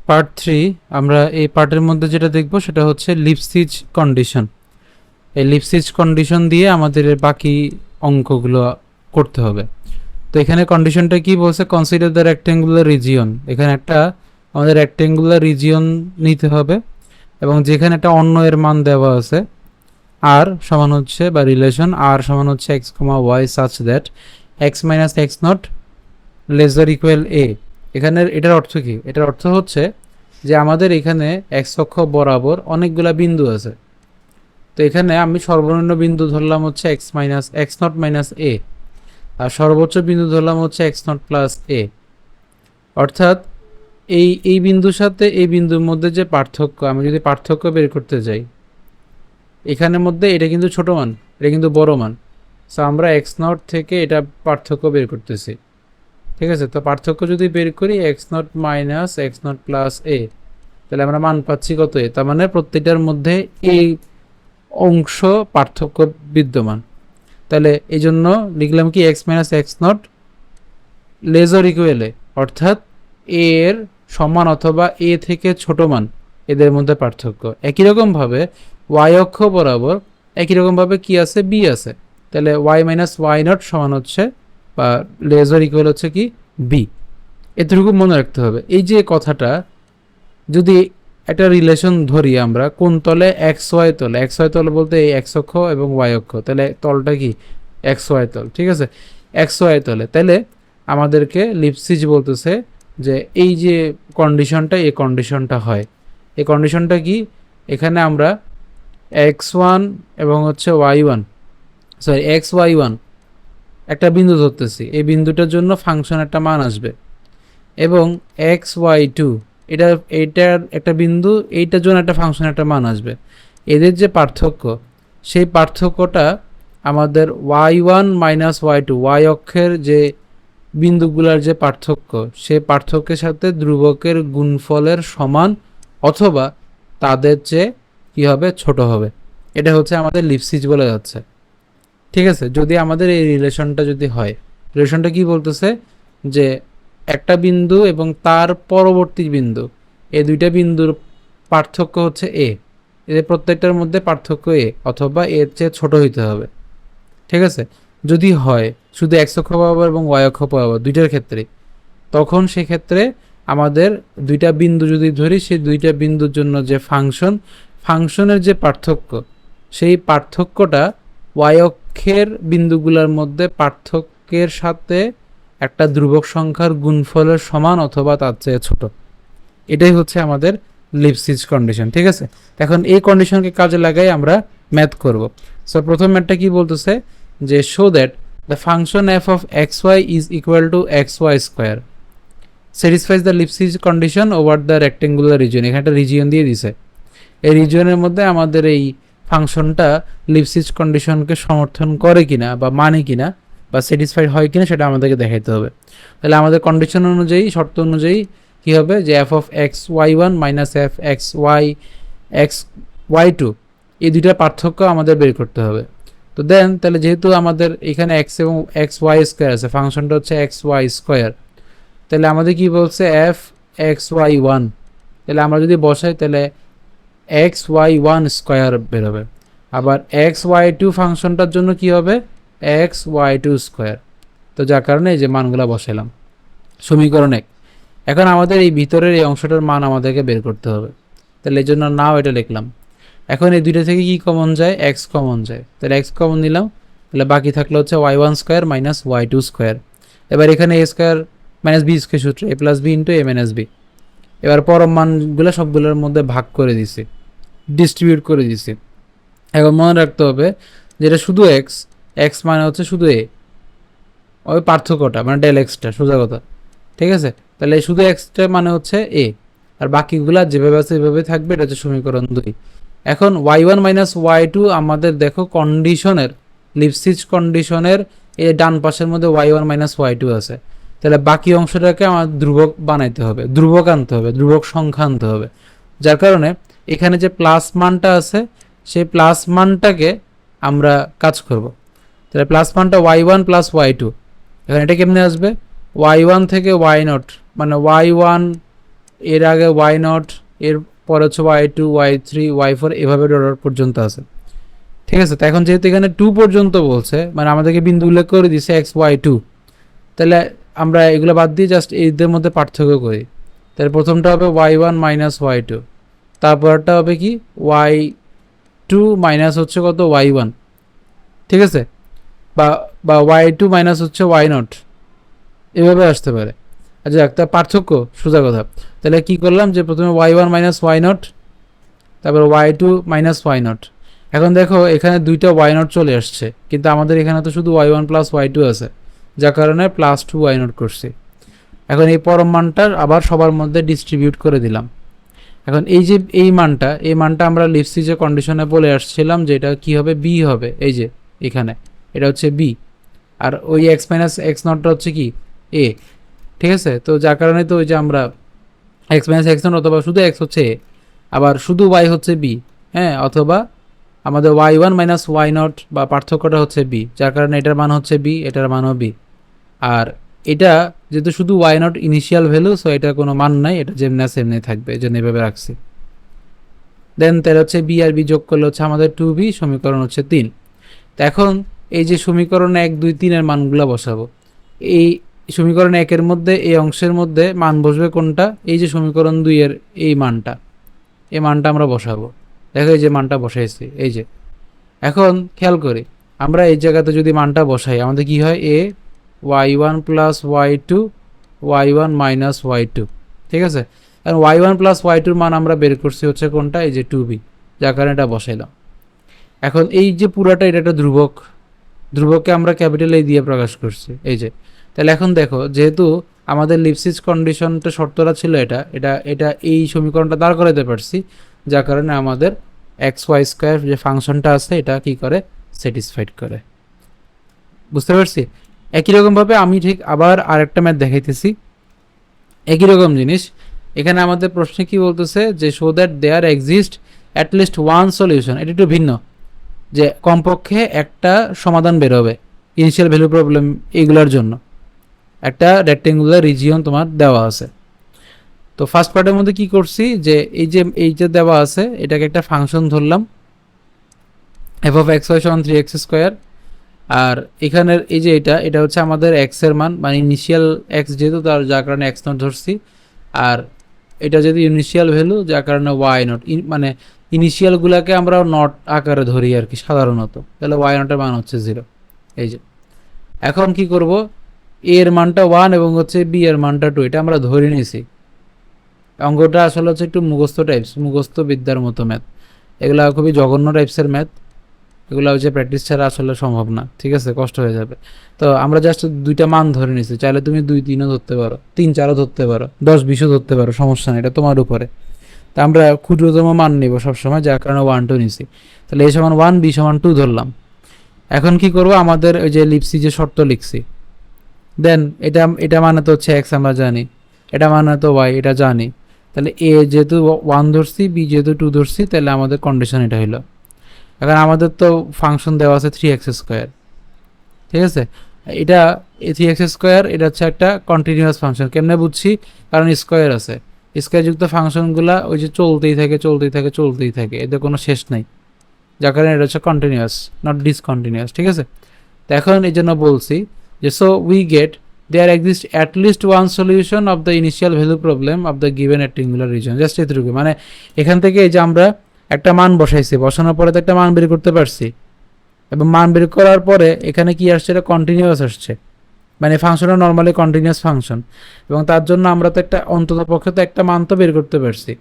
Part 3 আমরা এই পার্টের মধ্যে যেটা দেখব সেটা হচ্ছে লিপসিজ কন্ডিশন। এই লিপসিজ কন্ডিশন দিয়ে আমাদের এর বাকি অঙ্কগুলো করতে হবে। তো এখানে কন্ডিশনটা কি বলছে, কনসিডার দ্য রেক্ট্যাঙ্গুলার রিজিয়ন। এখানে একটা আমাদের রেক্ট্যাঙ্গুলার রিজিয়ন নিতে হবে এবং যেখানে একটা অন্য এর মান দেওয়া আছে আর সমান হচ্ছে বা রিলেশন আর সমান হচ্ছে x comma y such that x minus x nought lesser equal a. এখানে এটার অর্থ কি? এটার অর্থ হচ্ছে যে আমাদের এখানে এক্স অক্ষ বরাবর অনেকগুলা বিন্দু আছে। তো এখানে আমি সর্বনিম্ন বিন্দু ধরলাম হচ্ছে x minus x nought minus a, আর সর্বোচ্চ বিন্দু ধরলাম হচ্ছে এক্স নট প্লাস এ। অর্থাৎ এই বিন্দুর সাথে এই বিন্দুর মধ্যে যে পার্থক্য, আমি যদি পার্থক্য বের করতে যাই এখানের মধ্যে, এটা কিন্তু ছোট মান, এটা কিন্তু বড় মান। সো আমরা এক্স নট থেকে এটা পার্থক্য বের করতেছি, ঠিক আছে? তো পার্থক্য যদি বের করি x nought minus x nought plus a, তাহলে আমরা মান পাচ্ছি কত এ। তার মানে প্রত্যেকটার মধ্যে এই অংশ পার্থক্য বিদ্যমান। তাহলে এই জন্য লিখলাম কি x minus x nought lesser equal a, অর্থাৎ এ এর সমান অথবা এ থেকে ছোট মান, এদের মধ্যে পার্থক্য। একই রকমভাবে ওয়াই অক্ষ বরাবর একই রকমভাবে কি আছে, বি আছে। তাহলে ওয়াই মাইনাস ওয়াই নট সমান হচ্ছে বা লেজার ইকুয়াল হচ্ছে কি বি। এতটুকু মনে রাখতে হবে। এই যে কথাটা, যদি একটা রিলেশন ধরি আমরা কোন তলে, এক্স ওয়াই তলে। এক্স ওয়াই তল বলতে এই এক্স অক্ষ এবং ওয়াই অক্ষ, তাহলে তলটা কি এক্স ওয়াই তল, ঠিক আছে? এক্স ওয়াই তলে, তাহলে আমাদেরকে লিপসিজ বলতেছে যে এই যে কন্ডিশনটা, এই কন্ডিশনটা হয়। এই কন্ডিশনটা কি? এখানে আমরা এক্স ওয়ান এবং হচ্ছে Y one, sorry X Y one একটা বিন্দু ধরতেছি। এই বিন্দুটার জন্য ফাংশন একটা মান আসবে এবং এক্স ওয়াই টু এইটার একটা বিন্দু, এইটার জন্য একটা ফাংশন একটা মান আসবে। এদের যে পার্থক্য, সেই পার্থক্যটা আমাদের Y one minus Y two, Y অক্ষের যে বিন্দুগুলার যে পার্থক্য, সেই পার্থক্যের সাথে ধ্রুবকের গুণফলের সমান অথবা তাদের চেয়ে কী হবে, ছোট হবে। এটা হচ্ছে আমাদের লিপসিজ বলে যাচ্ছে, ঠিক আছে? যদি আমাদের এই রিলেশনটা যদি হয়, রিলেশনটা কি বলতেছে যে একটা বিন্দু এবং তার পরবর্তী বিন্দু, এই দুইটা বিন্দুর পার্থক্য হচ্ছে এ, এদের প্রত্যেকটার মধ্যে পার্থক্য এ অথবা এর চেয়ে ছোট হইতে হবে, ঠিক আছে? যদি হয় শুধু এক্স অক্ষ বরাবর এবং ওয়াই অক্ষ বরাবর দুইটার ক্ষেত্রে, তখন সেক্ষেত্রে আমাদের দুইটা বিন্দু যদি ধরি, সেই দুইটা বিন্দুর জন্য যে ফাংশনের যে পার্থক্য, সেই পার্থক্যটা ওয়াই অক্ষের বিন্দুগুলোর মধ্যে পার্থক্যের সাথে একটা ধ্রুবক সংখ্যার গুণফলের সমান অথবা তার চেয়ে ছোট। এটাই হচ্ছে আমাদের লিপসিজ কন্ডিশন, ঠিক আছে? এখন এই কন্ডিশনকে কাজে লাগাই আমরা ম্যাথ করব। সো প্রথম ম্যাথটা কি বলতেছে যে show that the function f of x y is equal to x y square satisfies the Lipschitz condition over the rectangular region. এখানে একটা রিজিয়ন দিয়ে দিছে, এই রিজিয়নের মধ্যে আমাদের এই ফাংশনটা লিপসিজ কন্ডিশনকে সমর্থন করে কিনা বা মানে কিনা বা স্যাটিসফাইড হয় কিনা সেটা আমাদেরকে দেখাইতে হবে। তাহলে আমাদের কন্ডিশন অনুযায়ী, শর্ত অনুযায়ী কী হবে যে F of x Y one minus F X Y two, এই দুইটার পার্থক্য আমাদের বের করতে হবে। তো দেন তাহলে যেহেতু আমাদের এখানে এক্স এবং এক্স ওয়াই স্কোয়ার আছে, ফাংশনটা হচ্ছে এক্স ওয়াই স্কোয়ার, তাহলে আমাদের কি বলছে এফ এক্স ওয়াই ওয়ান, তাহলে আমরা যদি বসাই তাহলে এক্স ওয়াই ওয়ান স্কোয়ার বেরোবে। আবার এক্স ওয়াই টু ফাংশনটার জন্য কি হবে, এক্স ওয়াই টু স্কোয়ার। তো যার কারণে এই যে মানগুলো বসাইলাম সমীকরণ এক। এখন আমাদের এই ভিতরের এই অংশটার মান আমাদেরকে বের করতে হবে, তাহলে এই জন্য নাও এটা লিখলাম। এখন এই দুইটা থেকে কি কমন যায়, এক্স কমন যায়, তাহলে এক্স কমন নিলাম, তাহলে বাকি থাকলো হচ্ছে Y one square minus Y two square. এবার এখানে A square minus B square সূত্র, A plus B into A minus B. এবার পরম মানগুলো সবগুলোর মধ্যে ভাগ করে দিছি, ডিস্ট্রিবিউট করে দিছি। এখন মনে রাখতে হবে যেটা শুধু এক্স, এক্স মানে হচ্ছে শুধু এ, ওই পার্থক্যটা মানে ডেল এক্সটা, সোজা কথা, ঠিক আছে? তাহলে শুধু এক্সটা মানে হচ্ছে এ, আর বাকিগুলা যেভাবে আছে এভাবে থাকবে। এটা হচ্ছে সমীকরণ 2। এখন Y one minus Y two আমাদের দেখো কন্ডিশনের, লিপসিজ কন্ডিশনের এই ডান পাশের মধ্যে Y one minus Y two আছে। তাহলে বাকি অংশটাকে আমার ধ্রুবক বানাইতে হবে, ধ্রুবক আনতে হবে, ধ্রুবক সংখ্যা আনতে হবে। যার কারণে এখানে যে প্লাস মানটা আছে, সেই প্লাস মানটাকে আমরা কাজ করব। তাহলে প্লাস মানটা Y one plus Y two, এখন এটা কেমনে আসবে, ওয়াই ওয়ান থেকে ওয়াই নট মানে ওয়াই ওয়ান এর আগে ওয়াই নট, এর পরে হচ্ছে y2 y3 y4 এভাবে ডলার পর্যন্ত আছে, ঠিক আছে। তো এখন যেহেতু এখানে 2 পর্যন্ত বলছে, মানে আমাদেরকে বিন্দু উল্লেখ করে দিছে x y2, তাহলে আমরা এগুলো বাদ দিয়ে জাস্ট এদের মধ্যে পার্থক্য করি। তাহলে প্রথমটা হবে y1 মাইনাস y2, তারপরটা হবে কি y2 মাইনাস হচ্ছে কত y1, ঠিক আছে, বা বা y2 মাইনাস হচ্ছে y0, এভাবে আসতে পারে। আচ্ছা একটা পার্থক্য সোজা কথা, তাহলে কি করলাম যে প্রথমে y1 মাইনাস y0, তারপর y2 মাইনাস y0। এখন দেখো এখানে দুইটা y0 চলে আসছে, কিন্তু আমাদের এখানে তো শুধু y1 প্লাস y2 আছে, যার কারণে প্লাস 2 y0 করছি। এখন এই পরম মানটার আবার সবার মধ্যে ডিস্ট্রিবিউট করে দিলাম। এখন এই যে এই মানটা আমরা লিপসিজে কন্ডিশনে বলে আসছিলাম যে এটা কি হবে, বি হবে, এই যে এখানে এটা হচ্ছে বি, আর ওই এক্স মাইনাস এক্স নটটা হচ্ছে কি এ, ঠিক আছে। তো যার কারণে তো ওই যে আমরা এক্স মাইনাস এক্স নট অথবা শুধু এক্স হচ্ছে এ, আবার শুধু ওয়াই হচ্ছে বি, হ্যাঁ, অথবা আমাদের Y one minus Y naught বা পার্থক্যটা হচ্ছে বি, যার কারণে এটার মান হচ্ছে বি, এটার মানও বি। আর এটা যেহেতু শুধু Y naught initial value, so এটার কোনো মান নাই, এটা যেমনি আছে এমনি থাকবে, এই জন্য এভাবে রাখছি। দেন তাহলে হচ্ছে বি আর বি যোগ করলে হচ্ছে আমাদের 2b, সমীকরণ হচ্ছে 3। তো এখন এই যে সমীকরণ 1 2 3 এর মানগুলো বসাবো। এই সমীকরণ 1 এর মধ্যে এই অংশের মধ্যে মান বসবে কোনটা, এই যে সমীকরণ 2 এর এই মানটা, এই মানটা আমরা বসাবো। দেখো এই যে মানটা বসাইছি, এই যে। এখন খেয়াল করি, আমরা এই জায়গাতে যদি মানটা বসাই আমাদের কি হয়, এ y1 plus y2 y1 minus y2, ঠিক আছে। আর y1 প্লাস y2 মান আমরা বের করছি হচ্ছে কোনটা, এই যে 2b, যার কারণে এটা বসাইলাম। এখন এই যে পুরাটা এটা একটা ধ্রুবক, ধ্রুবককে আমরা ক্যাপিটাল এ দিয়ে প্রকাশ করছি, এই যে। তাহলে এখন দেখো যেহেতু আমাদের লিপসিজ কন্ডিশনটা শর্তটা ছিল এটা এটা এটা এই সমীকরণটা দাঁড় করাতে পারছি, যার কারণে আমাদের এক্স ওয়াই স্কোয়ার যে ফাংশনটা আছে এটা কি করে, স্যাটিসফাইড করে। বুঝতে পারছি। একই রকমভাবে আমি ঠিক আবার আরেকটা ম্যাথ দেখাইতেছি, একই রকম জিনিস। এখানে আমাদের প্রশ্নে কি বলতেছে যে show that there exist at least one solution, এটা একটু ভিন্ন, যে কমপক্ষে একটা সমাধান বেরোবে ইনিশিয়াল ভ্যালু প্রবলেম এইগুলোর জন্য, একটা রেক্টেঙ্গুলার রিজিয়ন তোমার দেওয়া আছে। তো ফার্স্ট পার্টের মধ্যে কি করছি যে এই যে দেওয়া আছে এটাকে একটা ফাংশন ধরলাম, এফ অফ এক্স ওয়াই সমান 3x স্কোয়ার, আর এখানের এই যে এটা হচ্ছে আমাদের এক্স এর মান, মানে ইনিশিয়াল এক্স যেহেতু তার যার কারণে এক্স নট ধরছি, আর এটা যদি ইনিশিয়াল ভ্যালু যার কারণে ওয়াই নট, মানে ইনিশিয়ালগুলোকে আমরা নট আকারে ধরি আর কি সাধারণত, তাহলে ওয়াই নটের মান হচ্ছে 0, এই যে। এখন কি করব, এ এর মানটা 1 এবং হচ্ছে বি এর মানটা 2, এটা আমরা ধরে নিয়েছি। অঙ্কটা আসলে হচ্ছে একটু মুখস্থ বিদ্যার মতো ম্যাথ, এগুলা খুবই জঘন্য টাইপসের ম্যাথ, এগুলো হচ্ছে প্র্যাকটিস ছাড়া আসলে সম্ভব না, ঠিক আছে, কষ্ট হয়ে যাবে। তো আমরা জাস্ট দুইটা মান ধরে নিছি, চাইলে তুমি 2 3ও ধরতে পারো, 3 4ও ধরতে পারো, 10 20ও ধরতে পারো, সমস্যা নেই, এটা তোমার উপরে। তা আমরা ক্ষুদ্রতম মান নিব সবসময়, যার কারণে 1 2 নিছি। তাহলে এ সমান 1 বি সমান 2 ধরলাম। এখন কি করব, আমাদের ওই যে লিপসি যে শর্ত লিখছি, দেন এটা মানে তো হচ্ছে এক্স আমরা জানি, এটা মানে তো ওয়াই এটা জানি, তাহলে এ যেহেতু 1 ধরছি, বি যেহেতু 2 ধরছি, তাহলে আমাদের কন্ডিশন এটা হলো। এখন আমাদের তো ফাংশন দেওয়া আছে 3x স্কোয়ার, ঠিক আছে। এটা 3x স্কোয়ার এটা হচ্ছে একটা কন্টিনিউয়াস ফাংশন, কেমনে বুঝছি, কারণ স্কোয়ার আছে, স্কোয়ারযুক্ত ফাংশনগুলা ওই যে চলতেই থাকে, এদের কোনো শেষ নাই, যার কারণে এটা হচ্ছে কন্টিনিউয়াস, নট ডিসকন্টিনিউয়াস, ঠিক আছে। তো এখন এই জন্য বলছি যে so we get there exist at least one solution of the initial value problem of the given rectangular region, just এতটুকু। মানে এখান থেকে এই যে আমরা একটা মান বসাইছি, বসানোর পরে তো একটা মান বের করতে পারছি, এবং মান বের করার পরে এখানে কি আসছে, এটা কন্টিনিউয়াস আসছে, মানে ফাংশনটা নর্মালি কন্টিনিউয়াস ফাংশন, এবং তার জন্য আমরা তো একটা অন্তত পক্ষে তো একটা মান তো বের করতে পারছি,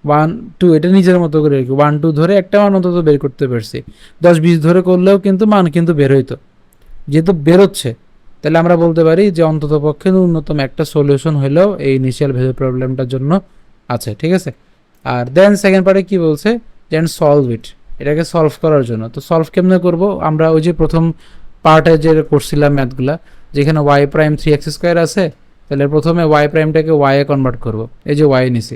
1 2, এটা নিজের মতো করে 1 2 ধরে একটা মান অন্তত বের করতে পারছি, 10 20 ধরে করলেও কিন্তু মান কিন্তু বের হইতো। যেহেতু বেরোচ্ছে, তাহলে আমরা বলতে পারি যে অন্তত পক্ষে ন্যূনতম একটা সলিউশন হলেও এই ইনিশিয়াল ভ্যালু প্রবলেমটার জন্য আছে, ঠিক আছে। আর দেন সেকেন্ড পার্টে কি বলছে, দেন সলভ ইট, এটাকে সলভ করার জন্য। তো সলভ কেমনে করব, আমরা ওই যে প্রথম পার্টে যে করছিলাম ম্যাথগুলা, যেখানে ওয়াই প্রাইম 3x স্কোয়ার আছে, তাহলে প্রথমে ওয়াই প্রাইমটাকে ওয়াই এ কনভার্ট করব, এই যে ওয়াই নিছি।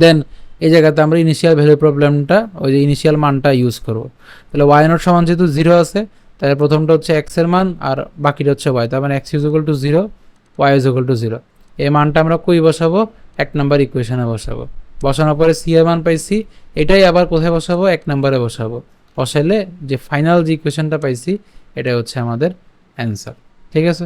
দেন এই জায়গাতে আমরা ইনিশিয়াল ভ্যালু প্রবলেমটা ওই যে ইনিশিয়াল মানটা ইউজ করব। তাহলে ওয়াই নট সমান যেহেতু 0 আছে, তাহলে প্রথমটা হচ্ছে এক্স এর মান আর বাকিটা হচ্ছে ওয়াই, তার মানে X is equal to 0, Y is equal to 0। এই মানটা আমরা কই বসাবো, 1 নাম্বার ইকুয়েশনে বসাবো। বসানোর পরে সি এর মান পাইছি, এটাই আবার কোথায় বসাবো? 1 নম্বরে বসাবো। বসাইলে যে ফাইনাল যে ইকুয়েশনটা পাইছি, এটা হচ্ছে আমাদের অ্যান্সার। ঠিক আছে?